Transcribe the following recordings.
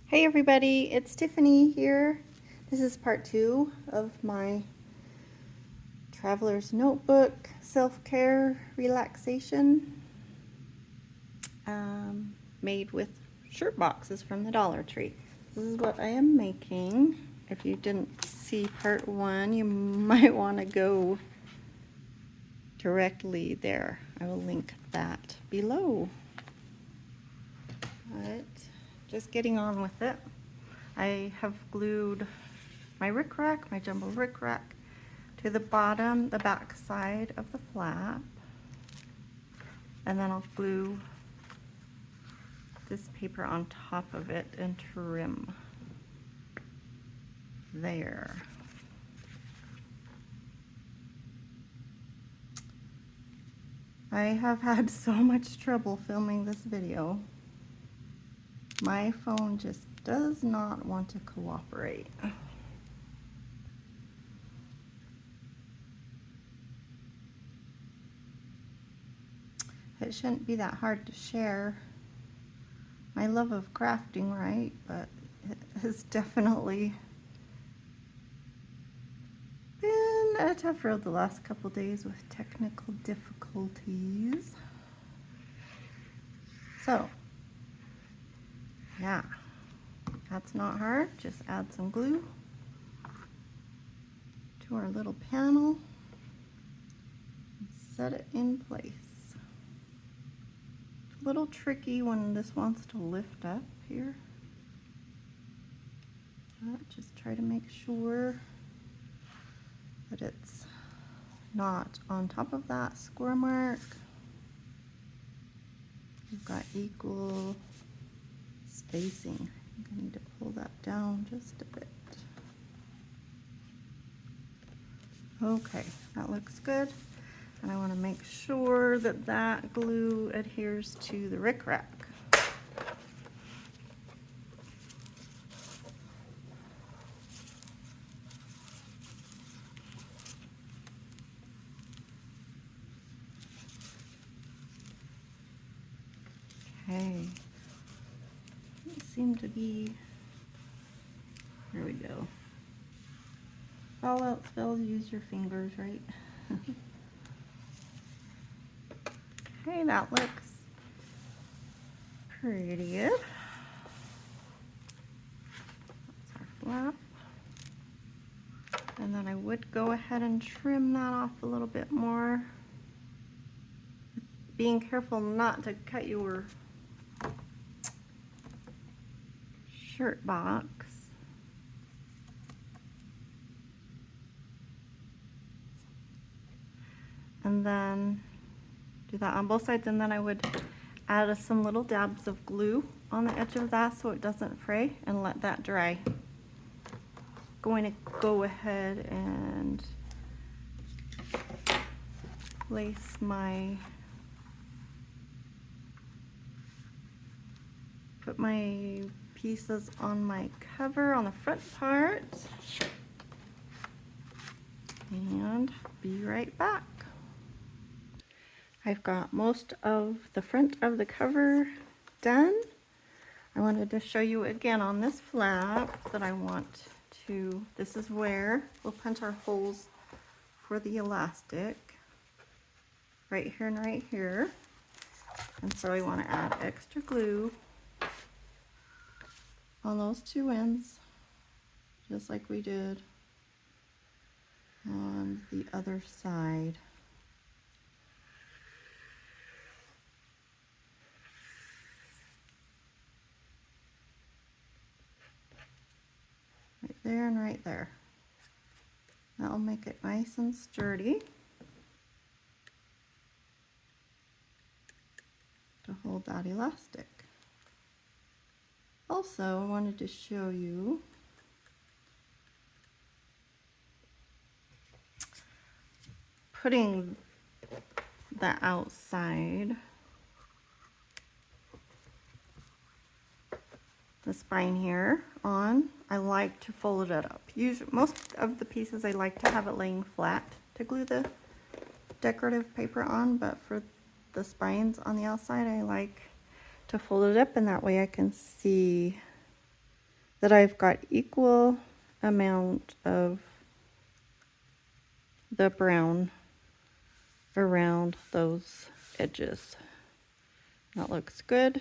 Hey everybody, it's Tiffany here. This is part 2 of my Traveler's Notebook self-care relaxation made with shirt boxes from the Dollar Tree. This is what I am making. If you didn't see part 1, you might want to go directly there. I will link that below. But just getting on with it. I have glued my rickrack, my jumbo rickrack, to the bottom, the back side of the flap. And then I'll glue this paper on top of it and trim there. I have had so much trouble filming this video. My phone just does not want to cooperate. It shouldn't be that hard to share my love of crafting, right? But it has definitely been a tough road the last couple days with technical difficulties. So, yeah, that's not hard. Just add some glue to our little panel and set it in place. A little tricky when this wants to lift up here. But just try to make sure that it's not on top of that score mark. We've got equal spacing. I think I need to pull that down just a bit. Okay, that looks good. And I want to make sure that that glue adheres to the rickrack. Okay, doesn't seem to be, there we go. All else fails, use your fingers, right? Okay, that looks pretty good. That's our flap. And then I would go ahead and trim that off a little bit more. Being careful not to cut your shirt box. And then do that on both sides, and then I would add some little dabs of glue on the edge of that so it doesn't fray, and let that dry. Going to go ahead and place put my pieces on my cover on the front part, and be right back. I've got most of the front of the cover done. I wanted to show you again on this flap that I want to, this is where we'll punch our holes for the elastic, right here and right here. And so I want to add extra glue on those two ends, just like we did on the other side. Right there and right there. That'll make it nice and sturdy to hold that elastic. Also, I wanted to show you putting the outside, the spine here on. I like to fold it up. Usually, most of the pieces I like to have it laying flat to glue the decorative paper on, but for the spines on the outside I like to fold it up, and that way I can see that I've got equal amount of the brown around those edges. That looks good.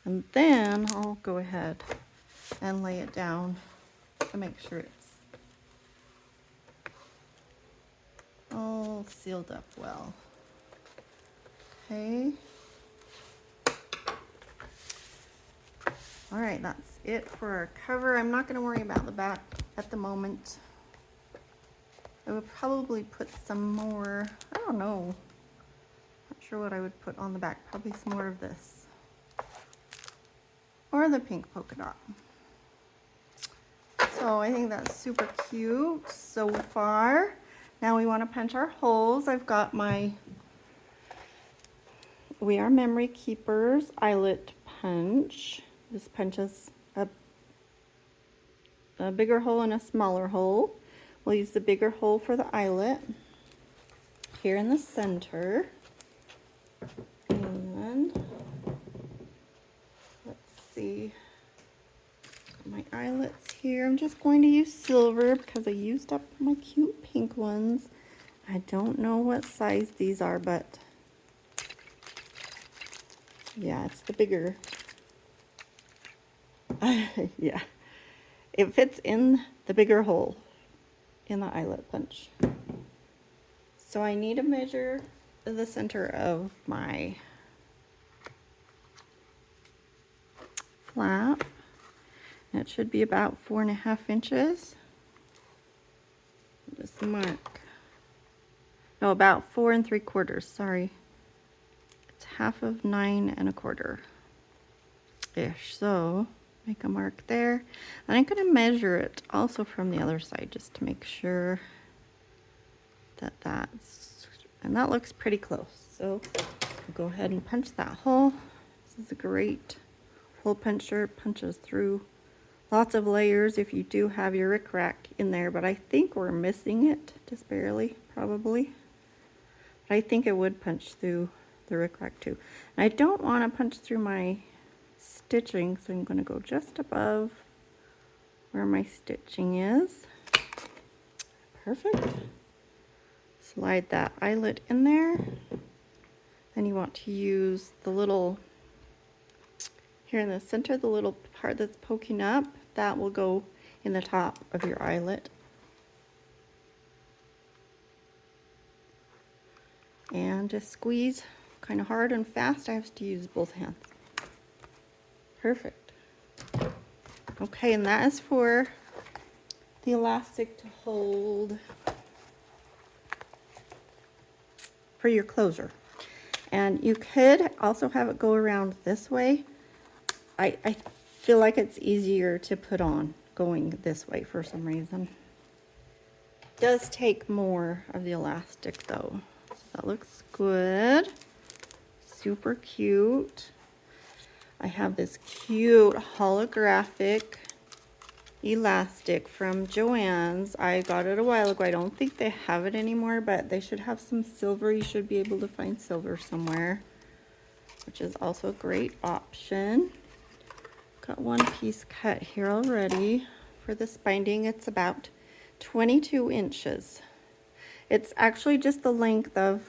And then I'll go ahead and lay it down to make sure it's all sealed up well. Okay. All right, that's it for our cover. I'm not going to worry about the back at the moment. I would probably put some more, I don't know, not sure what I would put on the back, probably some more of this. Or the pink polka dot. So I think that's super cute so far. Now we want to punch our holes. I've got my We Are Memory Keepers eyelet punch. This punches a bigger hole and a smaller hole. We'll use the bigger hole for the eyelet here in the center. And let's see, my eyelets here. I'm just going to use silver because I used up my cute pink ones. I don't know what size these are, but yeah, it's the bigger. Yeah, it fits in the bigger hole in the eyelet punch. So I need to measure the center of my flap. It should be about 4.5 inches. Just mark. No, about 4 3/4. Sorry. It's half of 9 1/4 ish. So make a mark there. And I'm going to measure it also from the other side just to make sure that and that looks pretty close. So I'll go ahead and punch that hole. This is a great hole puncher. Punches through lots of layers if you do have your rickrack in there, but I think we're missing it just barely, probably. But I think it would punch through the rickrack too. And I don't want to punch through my stitching, so I'm going to go just above where my stitching is. Perfect. Slide that eyelet in there. Then you want to use the little, here in the center, the little part that's poking up, that will go in the top of your eyelet. And just squeeze kind of hard and fast. I have to use both hands. Perfect. Okay, and that is for the elastic to hold for your closure. And you could also have it go around this way. I feel like it's easier to put on going this way for some reason. It does take more of the elastic though. So that looks good. Super cute. I have this cute holographic elastic from Joann's. I got it a while ago. I don't think they have it anymore, but they should have some silver. You should be able to find silver somewhere, which is also a great option. Got one piece cut here already for this binding. It's about 22 inches. It's actually just the length of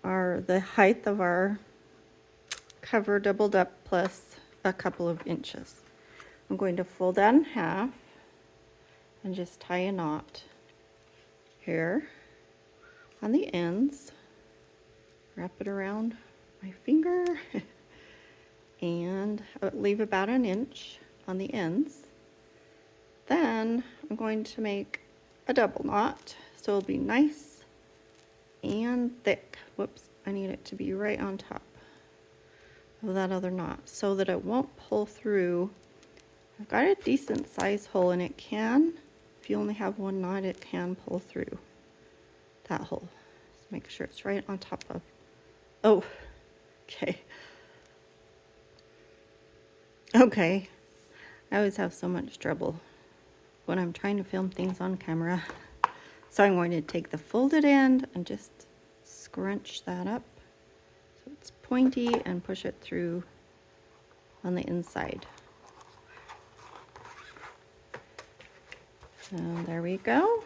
the height of our cover doubled up plus a couple of inches. I'm going to fold that in half and just tie a knot here on the ends. Wrap it around my finger and leave about 1 inch on the ends. Then I'm going to make a double knot so it'll be nice and thick. Whoops, I need it to be right on top of that other knot so that it won't pull through. I've got a decent size hole and it can, if you only have one knot, it can pull through that hole. Just make sure it's right on top of, oh, okay. Okay, I always have so much trouble when I'm trying to film things on camera. So I'm going to take the folded end and just scrunch that up so it's pointy and push it through on the inside. And there we go.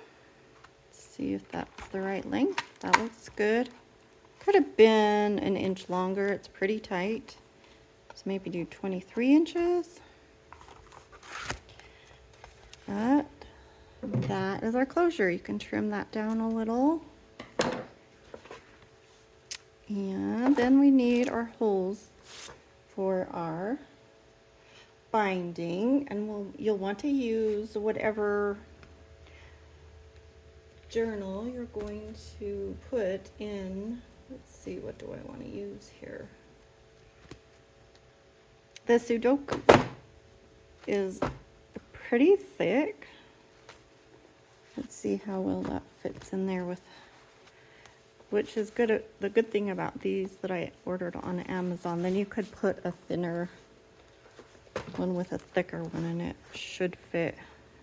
Let's see if that's the right length. That looks good. Could have been an inch longer. It's pretty tight. So maybe do 23 inches. But that is our closure. You can trim that down a little. And then we need our holes for our binding, and you'll want to use whatever journal you're going to put in. Let's see, what do I want to use here? The Sudoku is pretty thick. Let's see how well that fits in there with, which is good. The good thing about these that I ordered on Amazon, then you could put a thinner one with a thicker one, and it should fit.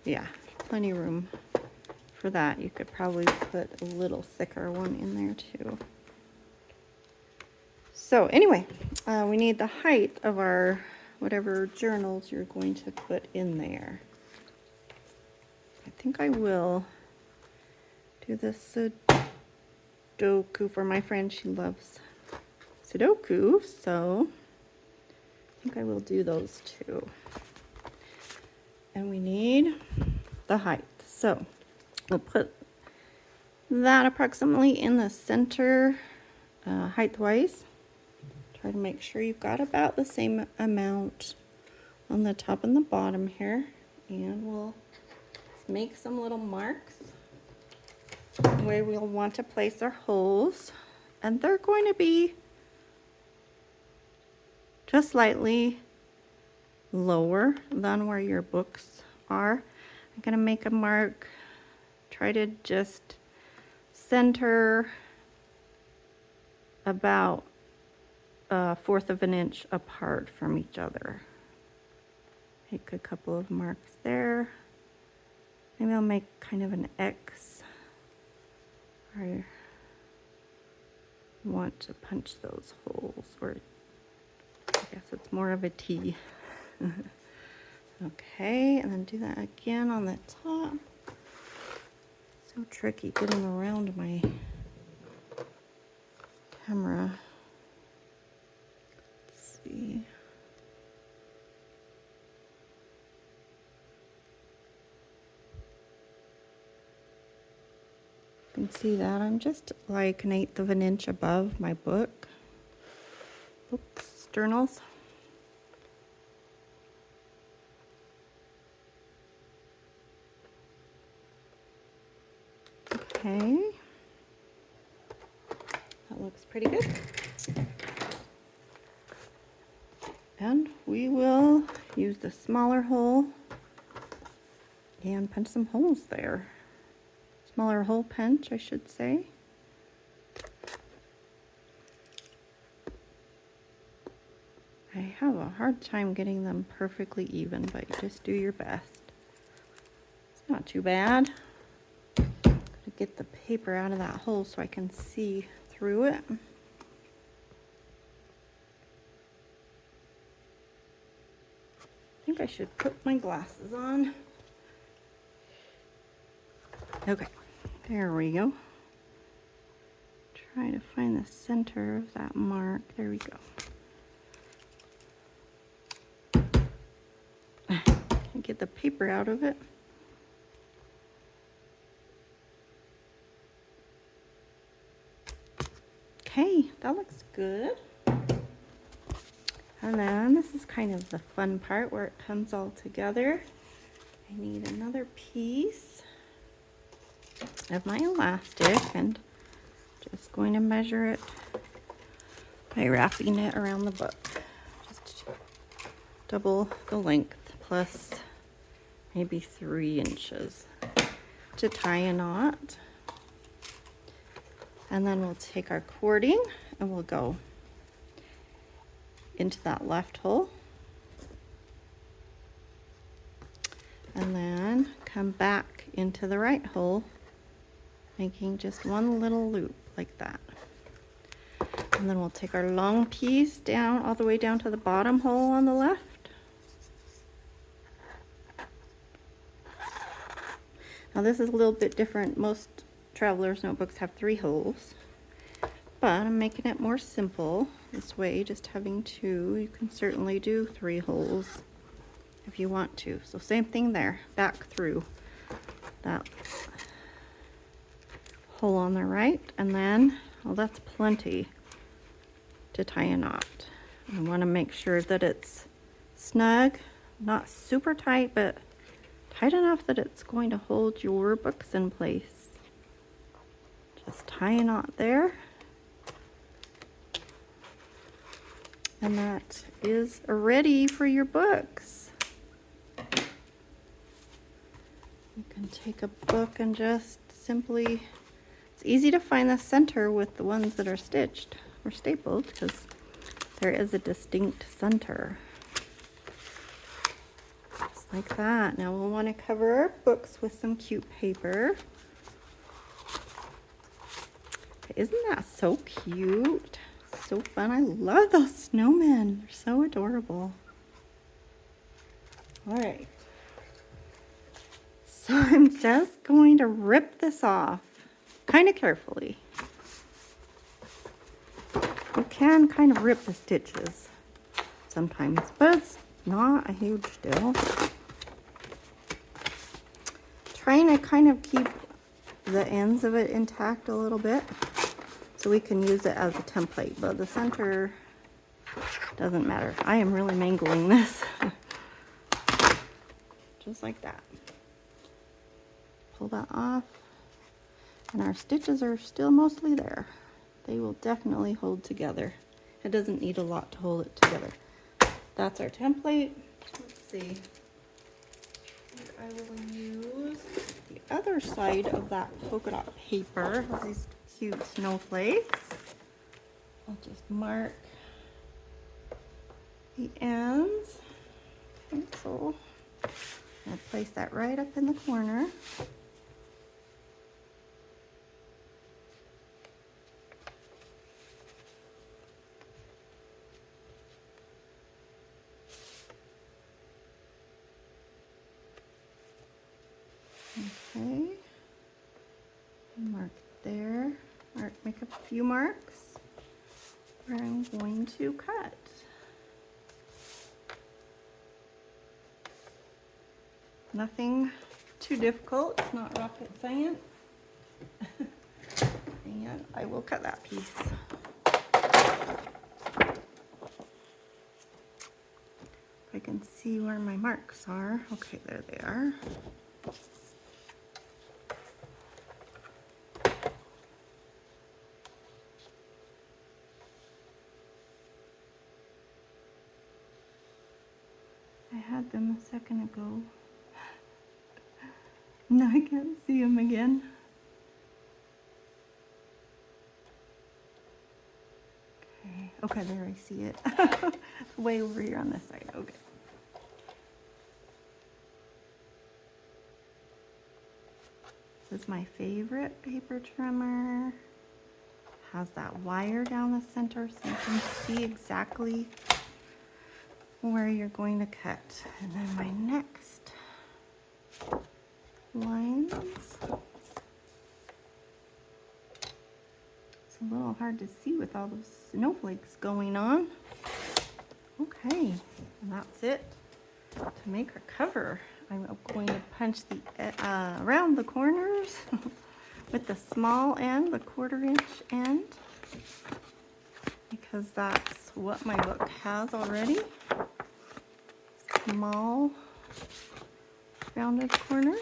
Yeah, plenty of room for that. You could probably put a little thicker one in there too. So anyway, we need the height of our whatever journals you're going to put in there. I think I will do the Sudoku for my friend. She loves Sudoku, so I think I will do those too. And we need the height. So we'll put that approximately in the center, height-wise. Try to make sure you've got about the same amount on the top and the bottom here. And we'll make some little marks where we'll want to place our holes. And they're going to be just slightly lower than where your books are. I'm going to make a mark. Try to just center about 1/4 of an inch apart from each other. Make a couple of marks there. Maybe I'll make kind of an X. I want to punch those holes, or I guess it's more of a T. Okay, and then do that again on the top. So tricky getting around my camera. Let's see. You can see that I'm just like 1/8 of an inch above my books, journals. Okay, that looks pretty good. And we will use the smaller hole and punch some holes there. Smaller hole punch, I should say. I have a hard time getting them perfectly even, but you just do your best. It's not too bad. Gotta get the paper out of that hole so I can see through it. I think I should put my glasses on. Okay, there we go. Try to find the center of that mark. There we go. Can't get the paper out of it. Okay, that looks good. And then this is kind of the fun part where it comes all together. I need another piece of my elastic, and just going to measure it by wrapping it around the book. Just double the length plus maybe 3 inches to tie a knot. And then we'll take our cording and we'll go into that left hole. And then come back into the right hole, making just one little loop like that. And then we'll take our long piece down, all the way down to the bottom hole on the left. Now this is a little bit different. Most travelers' notebooks have 3 holes, but I'm making it more simple this way, just having 2. You can certainly do 3 holes if you want to. So same thing there, back through that hole on the right, and then, well, that's plenty to tie a knot. You want to make sure that it's snug, not super tight, but tight enough that it's going to hold your books in place. Just tie a knot there. And that is ready for your books. You can take a book and just simply, it's easy to find the center with the ones that are stitched or stapled because there is a distinct center. Just like that. Now we'll want to cover our books with some cute paper. Isn't that so cute? So fun. I love those snowmen. They're so adorable. All right. So I'm just going to rip this off kind of carefully. You can kind of rip the stitches sometimes, but it's not a huge deal. Trying to kind of keep the ends of it intact a little bit so we can use it as a template, but the center doesn't matter. I am really mangling this. Just like that. Pull that off, and our stitches are still mostly there. They will definitely hold together. It doesn't need a lot to hold it together. That's our template. Let's see. I will use the other side of that polka dot paper. It has these cute snowflakes. I'll just mark the ends. Pencil. I'll place that right up in the corner. Okay, mark there, make a few marks where I'm going to cut. Nothing too difficult, it's not rocket science. And I will cut that piece. I can see where my marks are. Okay, there they are. I had them a second ago. Now I can't see them again. Okay, there I see it. It's way over here on this side. Okay. This is my favorite paper trimmer. Has that wire down the center so you can see exactly where you're going to cut. And then my next lines. It's a little hard to see with all those snowflakes going on. Okay, and that's it. To make our cover, I'm going to punch the around the corners with the small end, the 1/4 inch end, because that's what my book has already. Small rounded corners.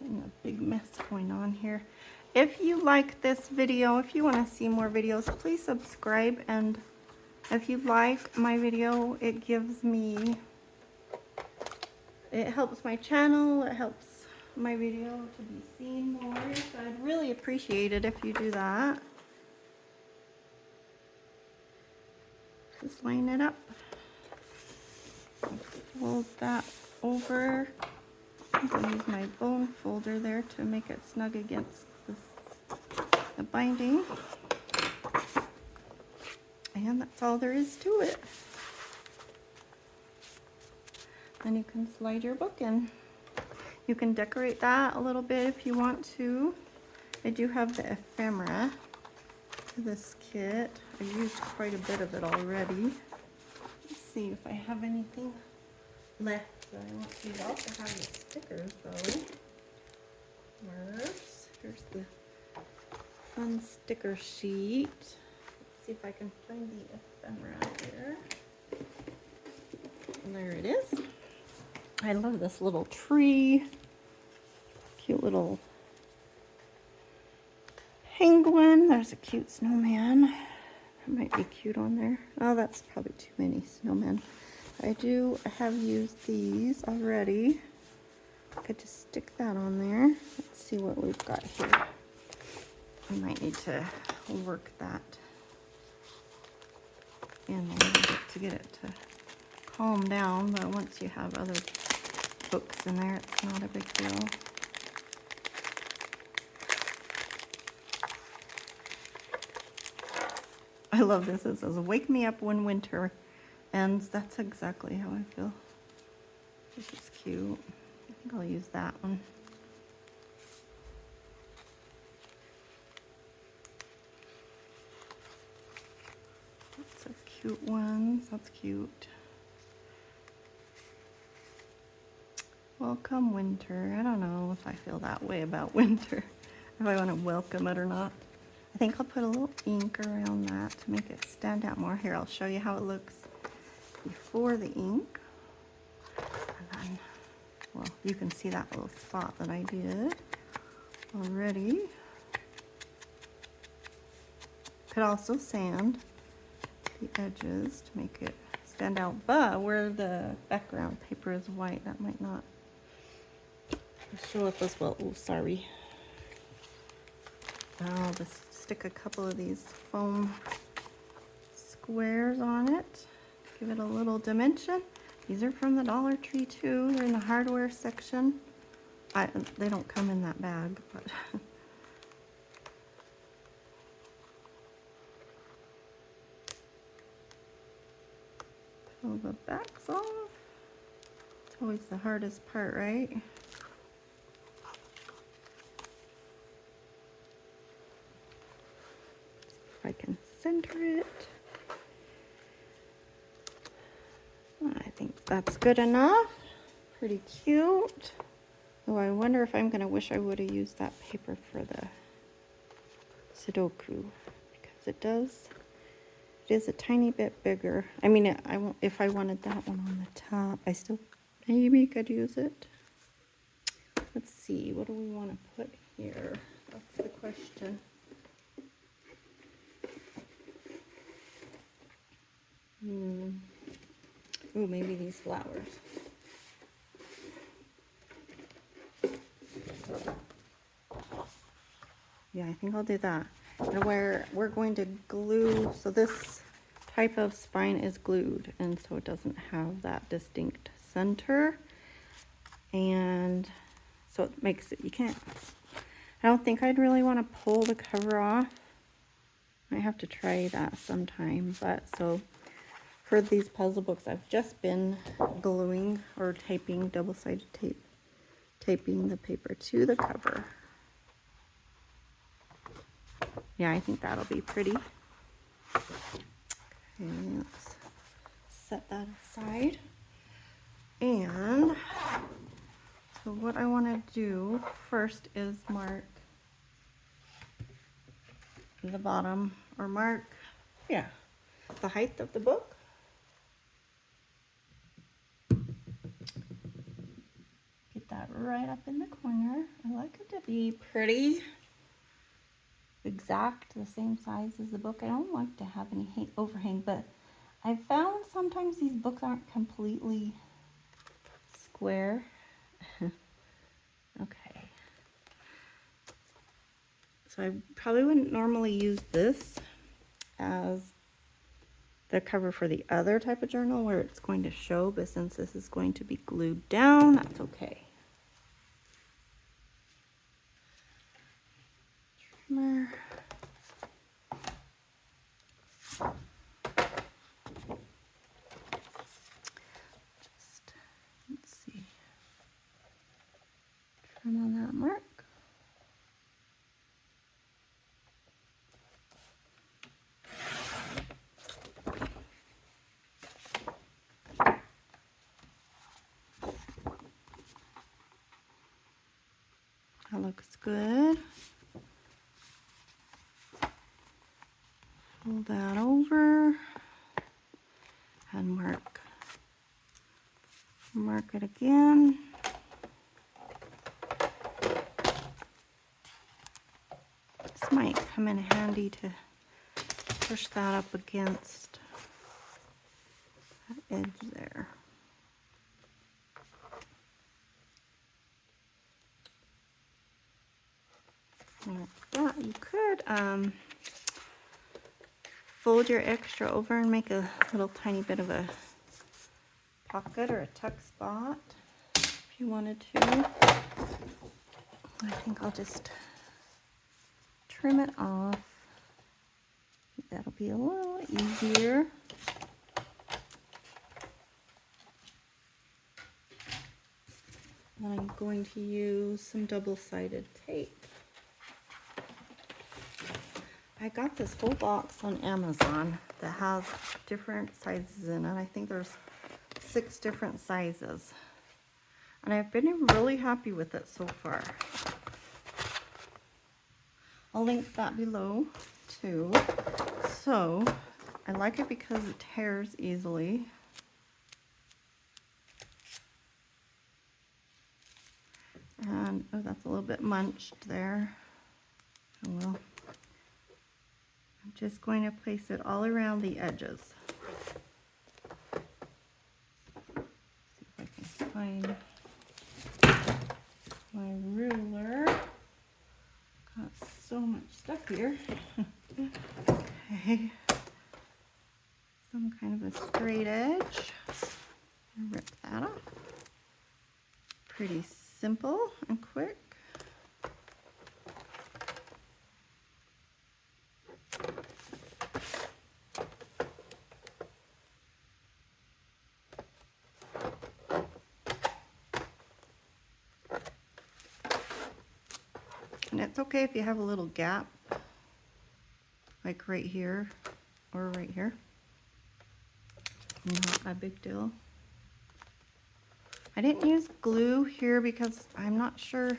Getting a big mess going on here. If you like this video, if you want to see more videos, please subscribe, and if you like my video, it gives me, it helps my channel, it helps my video to be seen more, so I'd really appreciate it if you do that. Just line it up, fold that over. I'm going to use my bone folder there to make it snug against this the binding. And that's all there is to it. Then you can slide your book in. You can decorate that a little bit if you want to. I do have the ephemera for this kit. I used quite a bit of it already. Let's see if I have anything left that I want to use. I also have the stickers though. Here's the fun sticker sheet. Let's see if I can find the ephemera here. And there it is. I love this little tree. Cute little penguin. There's a cute snowman. That might be cute on there. Oh, that's probably too many snowmen. I have used these already. I could just stick that on there. Let's see what we've got here. I might need to work that in a little bit to get it to calm down, but once you have other books in there, it's not a big deal. I love this. It says, "Wake me up when winter ends." That's exactly how I feel. This is cute. I think I'll use that one. Lots of cute ones. That's cute. Welcome winter. I don't know if I feel that way about winter, if I want to welcome it or not. I think I'll put a little ink around that to make it stand out more. Here, I'll show you how it looks before the ink. And then, well, you can see that little spot that I did already. Could also sand the edges to make it stand out, but where the background paper is white, that might not show up as well. Oh, sorry. I'll just stick a couple of these foam squares on it. Give it a little dimension. These are from the Dollar Tree too. They're in the hardware section. They don't come in that bag, but pull the backs off. It's always the hardest part, right? If I can center it. I think that's good enough. Pretty cute. Oh, I wonder if I'm going to wish I would have used that paper for the Sudoku, because it is a tiny bit bigger. I mean, I won't, if I wanted that one on the top, I still maybe could use it. Let's see, what do we want to put here? That's the question. Oh, maybe these flowers. Yeah, I think I'll do that. And where we're going to glue, so this type of spine is glued, and so it doesn't have that distinct center. And so it makes it, you can't, I don't think I'd really want to pull the cover off. Might have to try that sometime, but so for these puzzle books, I've just been gluing or taping, double-sided tape, taping the paper to the cover. Yeah, I think that'll be pretty. Okay, let's set that aside. And so what I want to do first is mark the bottom, or mark, yeah, the height of the book. Get that right up in the corner. I like it to be pretty exact, the same size as the book. I don't like to have any overhang, but I found sometimes these books aren't completely square. Okay. So I probably wouldn't normally use this as the cover for the other type of journal where it's going to show, but since this is going to be glued down, that's okay. Trimmer. good. Fold that over and mark it again. This might come in handy to push that up against that edge there. Like that. You could fold your extra over and make a little tiny bit of a pocket or a tuck spot if you wanted to. I think I'll just trim it off. That'll be a little easier. And I'm going to use some double-sided tape. I got this whole box on Amazon that has different sizes in it. I think there's 6 different sizes. And I've been really happy with it so far. I'll link that below too. So, I like it because it tears easily. And, oh, that's a little bit munched there. Oh well. I'm just going to place it all around the edges. See if I can find my ruler. Got so much stuff here. Okay. Some kind of a straight edge. Rip that off. Pretty simple and quick. And it's okay if you have a little gap, like right here or right here. Not a big deal. I didn't use glue here because I'm not sure.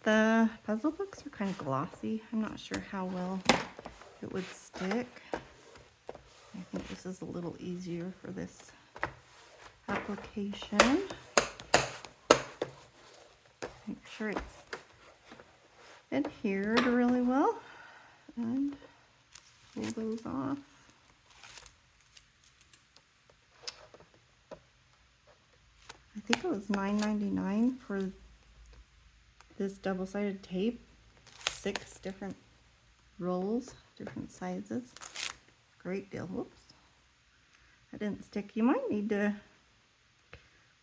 The puzzle books are kind of glossy. I'm not sure how well it would stick. I think this is a little easier for this application. Make sure it's adhered really well and pull those off. I think it was $9.99 for this double-sided tape. 6 different rolls, different sizes. Great deal. Whoops. That didn't stick. You might need to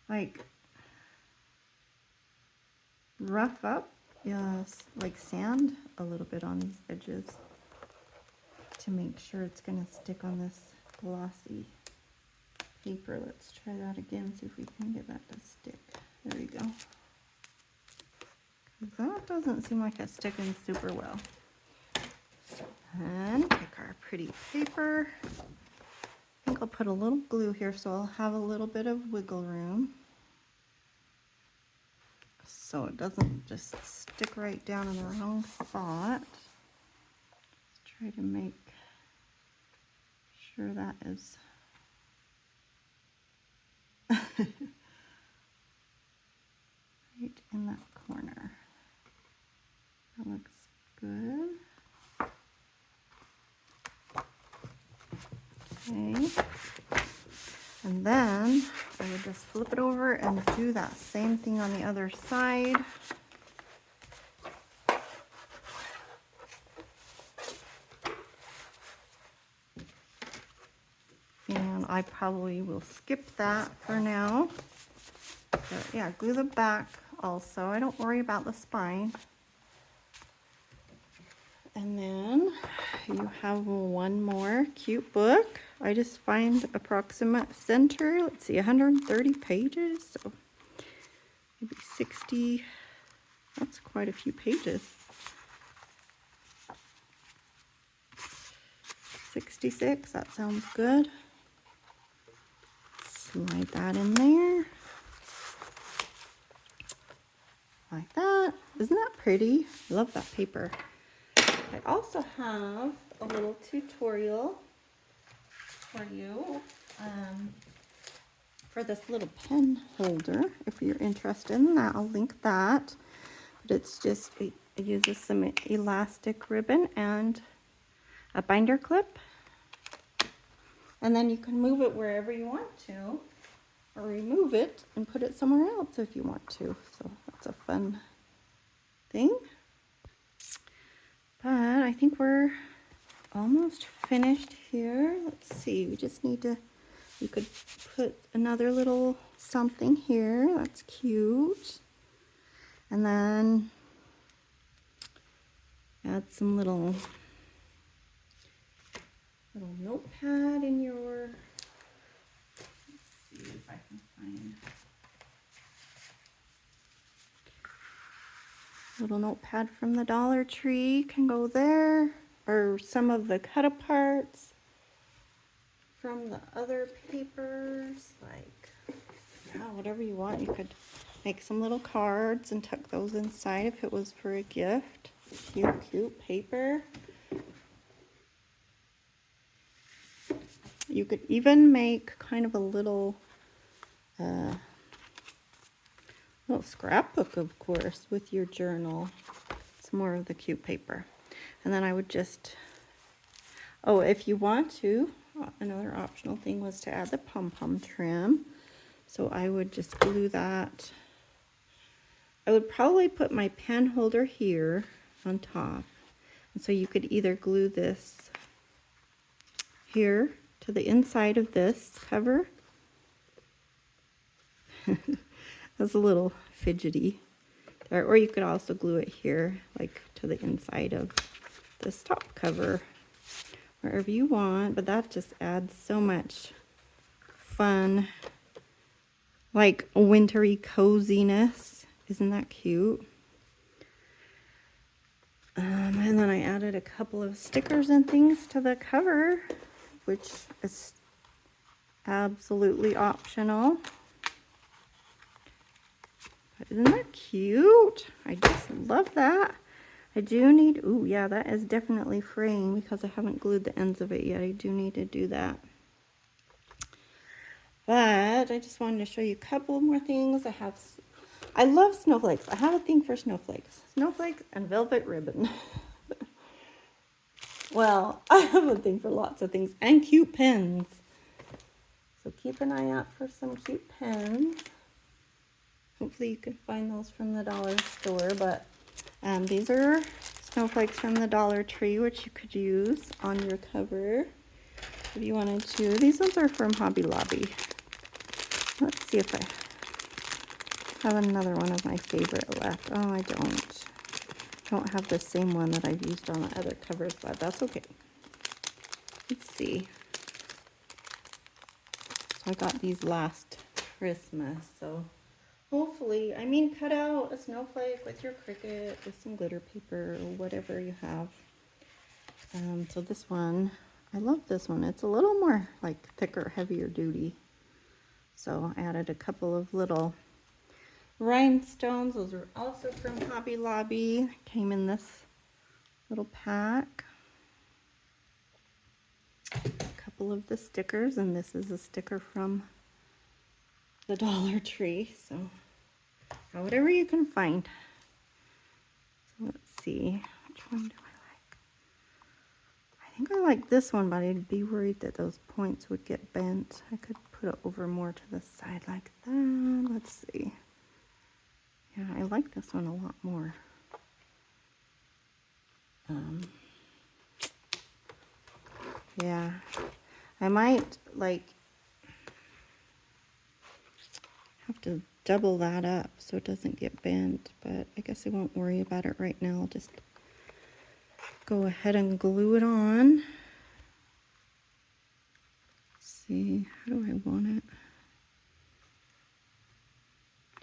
like rough up, like sand a little bit on these edges to make sure it's going to stick on this glossy paper. Let's try that again, see if we can get that to stick. There we go. That doesn't seem like it's sticking super well. And pick our pretty paper. I think I'll put a little glue here so I'll have a little bit of wiggle room, so it doesn't just stick right down in the wrong spot. Let's try to make sure that is right in that corner. That looks good. Okay. And then I would just flip it over and do that same thing on the other side. And I probably will skip that for now. But yeah, glue the back also. I don't worry about the spine. And then you have one more cute book. I just find approximate center. Let's see, 130 pages. So maybe 60. That's quite a few pages. 66, that sounds good. Slide that in there. like that. Isn't that pretty? I love that paper. I also have a little tutorial for you for this little pen holder. If you're interested in that, I'll link that. But it's just, it uses some elastic ribbon and a binder clip. And then you can move it wherever you want to, or remove it and put it somewhere else if you want to. So that's a fun thing. But I think we're almost finished here. Let's see, we just need to, you could put another little something here. That's cute. And then add some little notepad in your, let's see if I can find little notepad from the Dollar Tree can go there, or some of the cut aparts from the other papers, like, yeah, whatever you want. You could make some little cards and tuck those inside if it was for a gift. Cute paper. You could even make kind of a little scrapbook, of course, with your journal. It's more of the cute paper. And then I would just, oh, if you want to, another optional thing was to add the pom-pom trim. So I would just glue that. I would probably put my pen holder here on top. And so you could either glue this here to the inside of this cover. That's a little fidgety. Or you could also glue it here, like to the inside of this top cover, wherever you want. But that just adds so much fun, like wintry coziness. Isn't that cute? And then I added a couple of stickers and things to the cover, which is absolutely optional. Isn't that cute? I just love that. I do need, ooh, yeah, that is definitely fraying because I haven't glued the ends of it yet. I do need to do that. But I just wanted to show you a couple more things. I love snowflakes. I have a thing for snowflakes. Snowflakes and velvet ribbon. Well, I have a thing for lots of things and cute pens. So keep an eye out for some cute pens. Hopefully you can find those from the dollar store, but these are snowflakes from the Dollar Tree, which you could use on your cover if you wanted to. These ones are from Hobby Lobby. Let's see if I have another one of my favorite left. Oh, I don't have the same one that I've used on the other covers, but that's okay. Let's see. So I got these last Christmas, so hopefully, I mean, cut out a snowflake with your Cricut, with some glitter paper, or whatever you have. So this one, I love this one. It's a little more like thicker, heavier duty. So I added a couple of little rhinestones. Those are also from Hobby Lobby. Came in this little pack. A couple of the stickers, and this is a sticker from the Dollar Tree. So whatever you can find. So let's see, which one do I like? I think I like this one, but I'd be worried that those points would get bent. I could put it over more to the side like that. Let's see. Yeah, I like this one a lot more. Yeah, I might like have to double that up so it doesn't get bent, but I guess I won't worry about it right now. I'll just go ahead and glue it on. Let's see, how do I want it?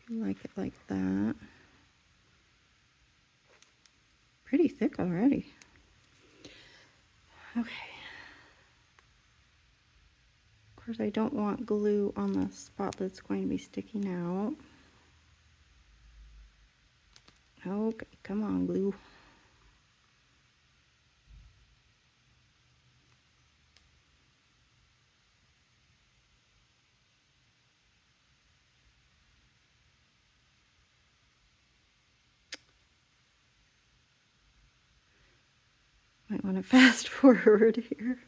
Do you like it like that? Pretty thick already. Okay. Of course, I don't want glue on the spot that's going to be sticking out. Okay, come on, glue. Might want to fast forward here.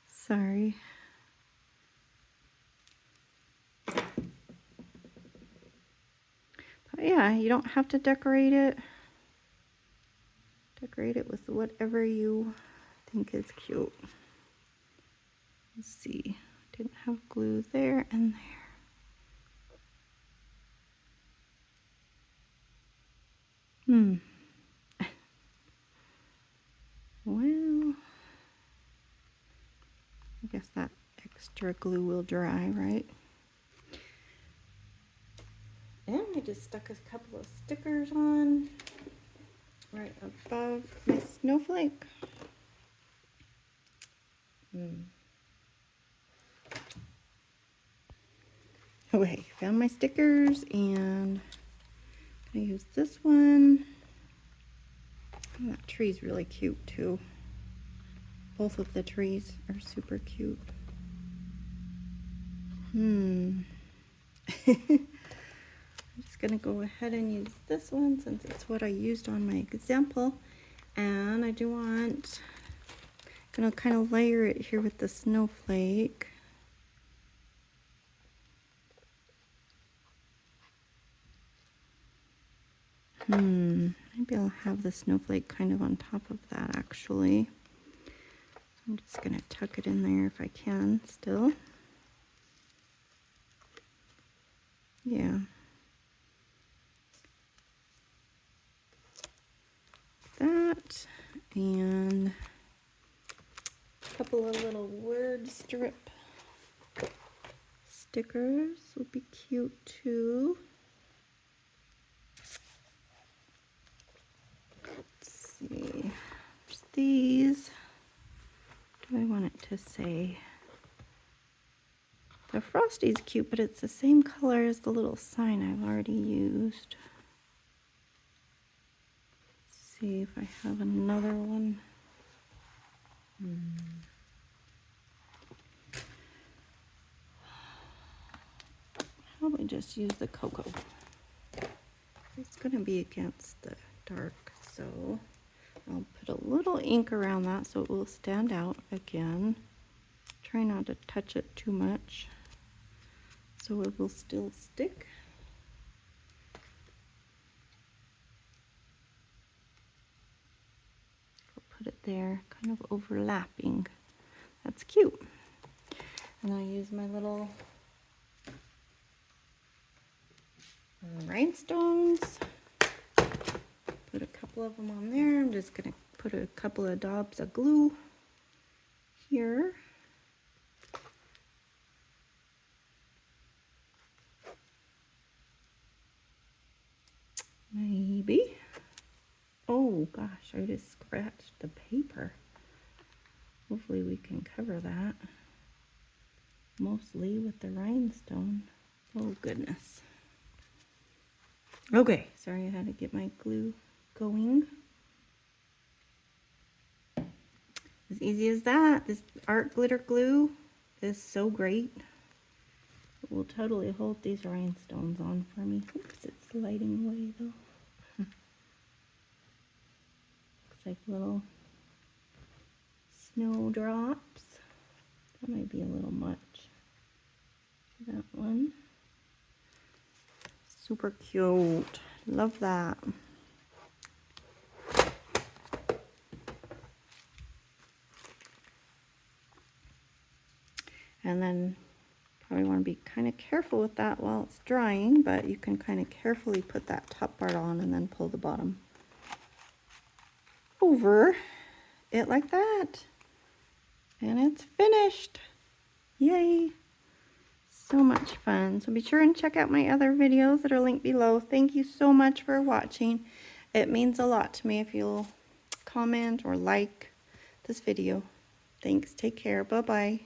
Sorry. But yeah, you don't have to decorate it. Decorate it with whatever you think is cute. Let's see. Didn't have glue there and there. Well, I guess that extra glue will dry, right? And I just stuck a couple of stickers on right above my snowflake. Okay, found my stickers and I'm gonna use this one. Oh, that tree's really cute too. Both of the trees are super cute. I'm just gonna go ahead and use this one since it's what I used on my example. And I do want, gonna kind of layer it here with the snowflake. Maybe I'll have the snowflake kind of on top of that actually. I'm just gonna tuck it in there if I can still. Yeah. That and a couple of little word strip stickers would be cute too. Let's see. There's these. What do I want it to say? The Frosty's cute, but it's the same color as the little sign I've already used. Let's see if I have another one. How about we just use the cocoa? It's going to be against the dark, so I'll put a little ink around that so it will stand out again. Try not to touch it too much so it will still stick. I'll put it there, kind of overlapping. That's cute. And I'll use my little rhinestones. Put a couple of them on there. I'm just going to put a couple of daubs of glue here. Maybe. Oh gosh, I just scratched the paper. Hopefully we can cover that. Mostly with the rhinestone. Oh goodness. Okay, sorry I had to get my glue going. As easy as that. This art glitter glue is so great. It will totally hold these rhinestones on for me. Oops, it's lighting away though. Looks like little snowdrops. That might be a little much. That one. Super cute. Love that. And then probably want to be kind of careful with that while it's drying, but you can kind of carefully put that top part on and then pull the bottom over it like that. And it's finished. Yay. So much fun. So be sure and check out my other videos that are linked below. Thank you so much for watching. It means a lot to me if you'll comment or like this video. Thanks. Take care. Bye-bye.